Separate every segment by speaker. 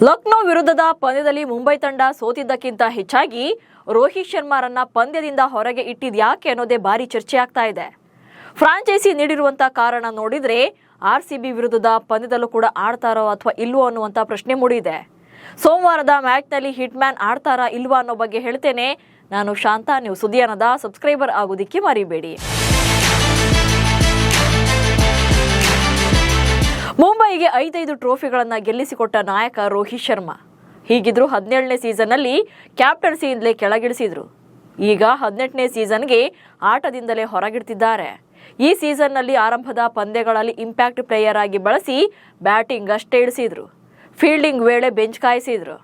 Speaker 1: ಲಕ್ನೋ ವಿರುದ್ಧದ ಪಂದ್ಯದಲ್ಲಿ ಮುಂಬೈ ತಂಡ ಸೋತಿದ್ದಕ್ಕಿಂತ ಹೆಚ್ಚಾಗಿ ರೋಹಿತ್ ಶರ್ಮಾರನ್ನ ಪಂದ್ಯದಿಂದ ಹೊರಗೆ ಇಟ್ಟಿದ್ಯಾಕೆ ಅನ್ನೋದೇ ಭಾರಿ ಚರ್ಚೆ ಆಗ್ತಾ ಇದೆ. ಫ್ರಾಂಚೈಸಿ ನೀಡಿರುವಂತ ಕಾರಣ ನೋಡಿದ್ರೆ ಆರ್ಸಿಬಿ ವಿರುದ್ಧದ ಪಂದ್ಯದಲ್ಲೂ ಕೂಡ ಆಡ್ತಾರೋ ಅಥವಾ ಇಲ್ವೋ ಅನ್ನುವಂತ ಪ್ರಶ್ನೆ ಮೂಡಿದೆ. ಸೋಮವಾರದ ಮ್ಯಾಚ್ನಲ್ಲಿ ಹಿಟ್ ಮ್ಯಾನ್ ಆಡ್ತಾರಾ ಇಲ್ವಾ ಅನ್ನೋ ಬಗ್ಗೆ ಹೇಳ್ತೇನೆ. ನಾನು ಶಾಂತಾ, ನೀವು ಸುದ್ದಿಯನ್ನದ ಸಬ್ಸ್ಕ್ರೈಬರ್ ಆಗೋದಿಕ್ಕೆ ಮರಿಬೇಡಿ. ಮುಂಬೈಗೆ 5 ಟ್ರೋಫಿಗಳನ್ನು ಗೆಲ್ಲಿಸಿಕೊಟ್ಟ ನಾಯಕ ರೋಹಿತ್ ಶರ್ಮಾ. ಹೀಗಿದ್ರು 17ನೇ ಸೀಸನ್ನಲ್ಲಿ ಕ್ಯಾಪ್ಟನ್ಸಿಯಿಂದಲೇ ಕೆಳಗಿಳಿಸಿದ್ರು. ಈಗ 18ನೇ ಸೀಸನ್ಗೆ ಆಟದಿಂದಲೇ ಹೊರಗಿಡ್ತಿದ್ದಾರೆ. ಈ ಸೀಸನ್ನಲ್ಲಿ ಆರಂಭದ ಪಂದ್ಯಗಳಲ್ಲಿ ಇಂಪ್ಯಾಕ್ಟ್ ಪ್ಲೇಯರ್ ಆಗಿ ಬಳಸಿ ಬ್ಯಾಟಿಂಗ್ ಅಷ್ಟೇ ಇಳಿಸಿದ್ರು. ಫೀಲ್ಡಿಂಗ್ ವೇಳೆ ಬೆಂಚ್ ಕಾಯಿಸಿದ್ರು.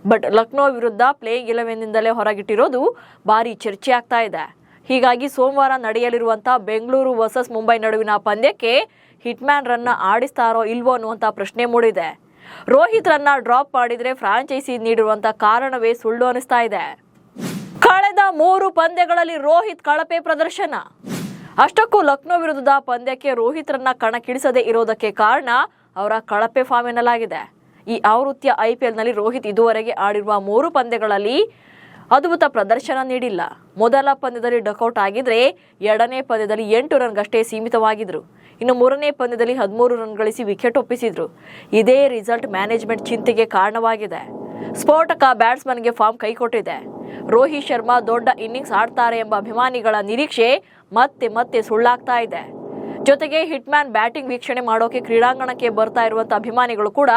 Speaker 1: ಬಟ್ ಲಕ್ನೋ ವಿರುದ್ಧ ಪ್ಲೇಯಿಂಗ್ 11ನಿಂದಲೇ ಹೊರಗಿಟ್ಟಿರೋದು ಭಾರಿ ಚರ್ಚೆ ಆಗ್ತಾ ಇದೆ. ಹೀಗಾಗಿ ಸೋಮವಾರ ನಡೆಯಲಿರುವಂಥ ಬೆಂಗಳೂರು ವರ್ಸಸ್ ಮುಂಬೈ ನಡುವಿನ ಪಂದ್ಯಕ್ಕೆ ಹಿಟ್ ಮ್ಯಾನ್ ರನ್ನ ಆಡಿಸ್ತಾರೋ ಇಲ್ವೋ ಅನ್ನುವಂಥ ಪ್ರಶ್ನೆ ಮೂಡಿದೆ. ರೋಹಿತ್ ರನ್ನ ಡ್ರಾಪ್ ಮಾಡಿದ್ರೆ ಫ್ರಾಂಚೈಸಿ ನೀಡಿರುವಂಥ ಕಾರಣವೇ ಸುಳ್ಳು ಅನಿಸ್ತಾ ಇದೆ. ಕಳೆದ 3 ಪಂದ್ಯಗಳಲ್ಲಿ ರೋಹಿತ್ ಕಳಪೆ ಪ್ರದರ್ಶನ. ಅಷ್ಟಕ್ಕೂ ಲಕ್ನೋ ವಿರುದ್ಧದ ಪಂದ್ಯಕ್ಕೆ ರೋಹಿತ್ ರನ್ನ ಕಣಕ್ಕಿಳಿಸದೇ ಇರೋದಕ್ಕೆ ಕಾರಣ ಅವರ ಕಳಪೆ ಫಾರ್ಮ್ ಎನ್ನಲಾಗಿದೆ. ಈ ಆವೃತ್ತಿಯ IPLನಲ್ಲಿ ರೋಹಿತ್ ಇದುವರೆಗೆ ಆಡಿರುವ 3 ಪಂದ್ಯಗಳಲ್ಲಿ ಅದ್ಭುತ ಪ್ರದರ್ಶನ ನೀಡಿಲ್ಲ. ಮೊದಲ ಪಂದ್ಯದಲ್ಲಿ ಡಕೌಟ್ ಆಗಿದ್ರೆ 2ನೇ ಪಂದ್ಯದಲ್ಲಿ 8 ರನ್ಗಷ್ಟೇ ಸೀಮಿತವಾಗಿದ್ರು. ಇನ್ನು 3ನೇ ಪಂದ್ಯದಲ್ಲಿ 13 ರನ್ ಗಳಿಸಿ ವಿಕೆಟ್ ಒಪ್ಪಿಸಿದ್ರು. ಇದೇ ರಿಸಲ್ಟ್ ಮ್ಯಾನೇಜ್ಮೆಂಟ್ ಚಿಂತೆಗೆ ಕಾರಣವಾಗಿದೆ. ಸ್ಫೋಟಕ ಬ್ಯಾಟ್ಸ್ಮನ್ಗೆ ಫಾರ್ಮ್ ಕೈಕೊಟ್ಟಿದೆ. ರೋಹಿತ್ ಶರ್ಮಾ ದೊಡ್ಡ ಇನ್ನಿಂಗ್ಸ್ ಆಡ್ತಾರೆ ಎಂಬ ಅಭಿಮಾನಿಗಳ ನಿರೀಕ್ಷೆ ಮತ್ತೆ ಸುಳ್ಳಾಗ್ತಾ ಇದೆ. ಜೊತೆಗೆ ಹಿಟ್ ಮ್ಯಾನ್ ಬ್ಯಾಟಿಂಗ್ ವೀಕ್ಷಣೆ ಮಾಡೋಕೆ ಕ್ರೀಡಾಂಗಣಕ್ಕೆ ಬರ್ತಾ ಇರುವಂತ ಅಭಿಮಾನಿಗಳು ಕೂಡ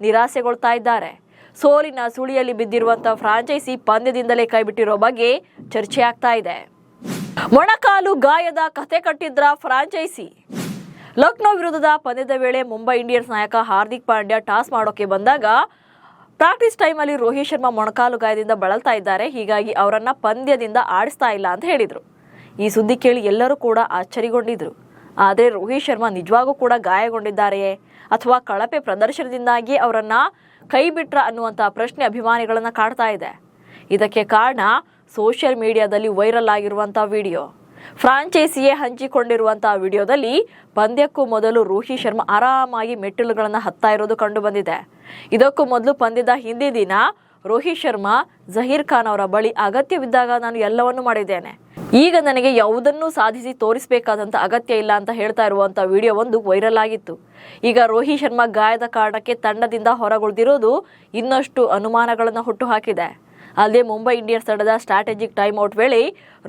Speaker 1: ನಿರಾಸೆಗೊಳ್ತಾ ಇದ್ದಾರೆ. ಸೋಲಿನ ಸುಳಿಯಲ್ಲಿ ಬಿದ್ದಿರುವಂತ ಫ್ರಾಂಚೈಸಿ ಪಂದ್ಯದಿಂದಲೇ ಕೈಬಿಟ್ಟಿರೋ ಬಗ್ಗೆ ಚರ್ಚೆ ಆಗ್ತಾ ಇದೆ. ಮೊಣಕಾಲು ಗಾಯದ ಕಥೆ ಕಟ್ಟಿದ್ರ ಫ್ರಾಂಚೈಸಿ. ಲಕ್ನೋ ವಿರುದ್ಧದ ಪಂದ್ಯದ ವೇಳೆ ಮುಂಬೈ ಇಂಡಿಯನ್ಸ್ ನಾಯಕ ಹಾರ್ದಿಕ್ ಪಾಂಡ್ಯ ಟಾಸ್ ಮಾಡೋಕೆ ಬಂದಾಗ ಪ್ರಾಕ್ಟೀಸ್ ಟೈಮಲ್ಲಿ ರೋಹಿತ್ ಶರ್ಮಾ ಮೊಣಕಾಲು ಗಾಯದಿಂದ ಬಳಲ್ತಾ ಇದ್ದಾರೆ. ಹೀಗಾಗಿ ಅವರನ್ನ ಪಂದ್ಯದಿಂದ ಆಡಿಸ್ತಾ ಇಲ್ಲ ಅಂತ ಹೇಳಿದ್ರು. ಈ ಸುದ್ದಿ ಕೇಳಿ ಎಲ್ಲರೂ ಕೂಡ ಆಶ್ಚರ್ಯಗೊಂಡಿದ್ರು. ಆದರೆ ರೋಹಿತ್ ಶರ್ಮಾ ನಿಜವಾಗೂ ಕೂಡ ಗಾಯಗೊಂಡಿದ್ದಾರೆಯೇ ಅಥವಾ ಕಳಪೆ ಪ್ರದರ್ಶನದಿಂದಾಗಿ ಅವರನ್ನ ಕೈ ಬಿಟ್ರ ಅನ್ನುವಂಥ ಪ್ರಶ್ನೆ ಅಭಿಮಾನಿಗಳನ್ನ ಕಾಡ್ತಾ ಇದೆ. ಇದಕ್ಕೆ ಕಾರಣ ಸೋಷಿಯಲ್ ಮೀಡಿಯಾದಲ್ಲಿ ವೈರಲ್ ಆಗಿರುವಂಥ ವಿಡಿಯೋ. ಫ್ರಾಂಚೈಸಿಯೇ ಹಂಚಿಕೊಂಡಿರುವಂತಹ ವಿಡಿಯೋದಲ್ಲಿ ಪಂದ್ಯಕ್ಕೂ ಮೊದಲು ರೋಹಿತ್ ಶರ್ಮಾ ಆರಾಮಾಗಿ ಮೆಟ್ಟಿಲುಗಳನ್ನು ಹತ್ತಾ ಇರೋದು ಕಂಡು ಬಂದಿದೆ. ಇದಕ್ಕೂ ಮೊದಲು ಪಂದ್ಯದ ಹಿಂದಿನ ದಿನ ರೋಹಿತ್ ಶರ್ಮಾ ಜಹೀರ್ ಖಾನ್ ಅವರ ಬಳಿ ಅಗತ್ಯವಿದ್ದಾಗ ನಾನು ಎಲ್ಲವನ್ನೂ ಮಾಡಿದ್ದೇನೆ, ಈಗ ನನಗೆ ಯಾವುದನ್ನೂ ಸಾಧಿಸಿ ತೋರಿಸಬೇಕಾದಂಥ ಅಗತ್ಯ ಇಲ್ಲ ಅಂತ ಹೇಳ್ತಾ ಇರುವಂಥ ವಿಡಿಯೋ ಒಂದು ವೈರಲ್ ಆಗಿತ್ತು. ಈಗ ರೋಹಿತ್ ಶರ್ಮಾ ಗಾಯದ ಕಾರಣಕ್ಕೆ ತಂಡದಿಂದ ಹೊರಗುಳಿದಿರೋದು ಇನ್ನಷ್ಟು ಅನುಮಾನಗಳನ್ನು ಹುಟ್ಟುಹಾಕಿದೆ. ಅಲ್ಲದೆ ಮುಂಬೈ ಇಂಡಿಯನ್ಸ್ ತಂಡದ ಸ್ಟ್ರಾಟಜಿಕ್ ಟೈಮ್ ಔಟ್ ವೇಳೆ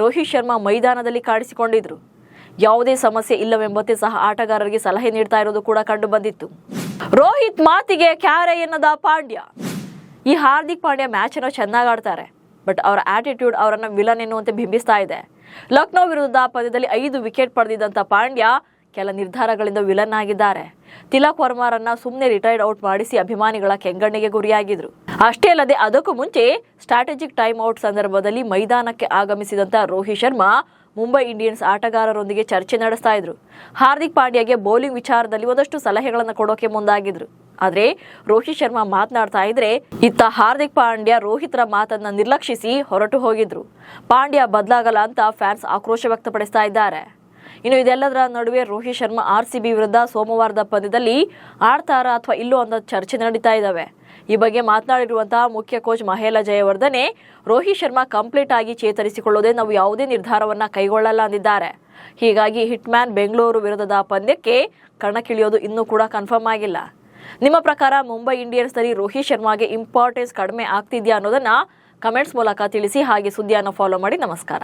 Speaker 1: ರೋಹಿತ್ ಶರ್ಮಾ ಮೈದಾನದಲ್ಲಿ ಕಾಣಿಸಿಕೊಂಡಿದ್ರು. ಯಾವುದೇ ಸಮಸ್ಯೆ ಇಲ್ಲವೆಂಬಂತೆ ಸಹ ಆಟಗಾರರಿಗೆ ಸಲಹೆ ನೀಡ್ತಾ ಇರೋದು ಕೂಡ ಕಂಡು ಬಂದಿತ್ತು. ರೋಹಿತ್ ಮಾತಿಗೆ ಕ್ಯಾರೆ ಎನ್ನದ ಪಾಂಡ್ಯ. ಈ ಹಾರ್ದಿಕ್ ಪಾಂಡ್ಯ ಮ್ಯಾಚ್ ಅನ್ನು ಚೆನ್ನಾಗಿ ಆಡ್ತಾರೆ, ಬಟ್ ಅವರ ಆಟಿಟ್ಯೂಡ್ ಅವರನ್ನ ವಿಲನ್ ಎನ್ನುವಂತೆ ಬಿಂಬಿಸ್ತಾ ಇದೆ. ಲಕ್ನೋ ವಿರುದ್ಧ ಪಂದ್ಯದಲ್ಲಿ 5 ವಿಕೆಟ್ ಪಡೆದಿದ್ದಂಥ ಪಾಂಡ್ಯ ಕೆಲ ನಿರ್ಧಾರಗಳಿಂದ ವಿಲನ್ ಆಗಿದ್ದಾರೆ. ತಿಲಕ್ ವರ್ಮಾರನ್ನ ಸುಮ್ಮನೆ ರಿಟೈರ್ಡ್ ಔಟ್ ಮಾಡಿಸಿ ಅಭಿಮಾನಿಗಳ ಕೆಂಗಣ್ಣಿಗೆ ಗುರಿಯಾಗಿದ್ರು. ಅಷ್ಟೇ ಅಲ್ಲದೆ ಅದಕ್ಕೂ ಮುಂಚೆ ಸ್ಟ್ರಾಟಜಿಕ್ ಟೈಮ್ ಔಟ್ ಸಂದರ್ಭದಲ್ಲಿ ಮೈದಾನಕ್ಕೆ ಆಗಮಿಸಿದಂಥ ರೋಹಿತ್ ಶರ್ಮಾ ಮುಂಬೈ ಇಂಡಿಯನ್ಸ್ ಆಟಗಾರರೊಂದಿಗೆ ಚರ್ಚೆ ನಡೆಸ್ತಾ ಇದ್ರು. ಹಾರ್ದಿಕ್ ಪಾಂಡ್ಯಗೆ ಬೌಲಿಂಗ್ ವಿಚಾರದಲ್ಲಿ ಒಂದಷ್ಟು ಸಲಹೆಗಳನ್ನು ಕೊಡೋಕೆ ಮುಂದಾಗಿದ್ರು. ಆದ್ರೆ ರೋಹಿತ್ ಶರ್ಮಾ ಮಾತನಾಡ್ತಾ ಇದ್ರೆ ಇತ್ತ ಹಾರ್ದಿಕ್ ಪಾಂಡ್ಯ ರೋಹಿತ್ರ ಮಾತನ್ನ ನಿರ್ಲಕ್ಷಿಸಿ ಹೊರಟು ಹೋಗಿದ್ರು. ಪಾಂಡ್ಯ ಬದಲಾಗಲ್ಲ ಅಂತ ಫ್ಯಾನ್ಸ್ ಆಕ್ರೋಶ ವ್ಯಕ್ತಪಡಿಸ್ತಾ ಇದ್ದಾರೆ. ಇನ್ನು ಇದೆಲ್ಲದರ ನಡುವೆ ರೋಹಿತ್ ಶರ್ಮಾ RCB ವಿರುದ್ಧ ಸೋಮವಾರದ ಪಂದ್ಯದಲ್ಲಿ ಆಡ್ತಾರಾ ಅಥವಾ ಇಲ್ಲೋ ಅನ್ನೋ ಚರ್ಚೆ ನಡೀತಾ ಇದ್ದಾವೆ. ಈ ಬಗ್ಗೆ ಮಾತನಾಡಿರುವಂತಹ ಮುಖ್ಯ ಕೋಚ್ ಮಹೇಲ ಜಯವರ್ಧನೆ ರೋಹಿತ್ ಶರ್ಮಾ ಕಂಪ್ಲೀಟ್ ಆಗಿ ಚೇತರಿಸಿಕೊಳ್ಳೋದೇ ನಾವು ಯಾವುದೇ ನಿರ್ಧಾರವನ್ನ ಕೈಗೊಳ್ಳಲ್ಲ ಅಂದಿದ್ದಾರೆ. ಹೀಗಾಗಿ ಹಿಟ್ ಮ್ಯಾನ್ ಬೆಂಗಳೂರು ವಿರುದ್ಧದ ಪಂದ್ಯಕ್ಕೆ ಕಣಕ್ಕಿಳಿಯೋದು ಇನ್ನೂ ಕೂಡ ಕನ್ಫರ್ಮ್ ಆಗಿಲ್ಲ. ನಿಮ್ಮ ಪ್ರಕಾರ ಮುಂಬೈ ಇಂಡಿಯನ್ಸ್ನಲ್ಲಿ ರೋಹಿತ್ ಶರ್ಮಾಗೆ ಇಂಪಾರ್ಟೆನ್ಸ್ ಕಡಿಮೆ ಆಗ್ತಿದ್ಯಾ ಅನ್ನೋದನ್ನ ಕಮೆಂಟ್ಸ್ ಮೂಲಕ ತಿಳಿಸಿ. ಹಾಗೆ ಸುದ್ದಿಯನ್ನು ಫಾಲೋ ಮಾಡಿ. ನಮಸ್ಕಾರ.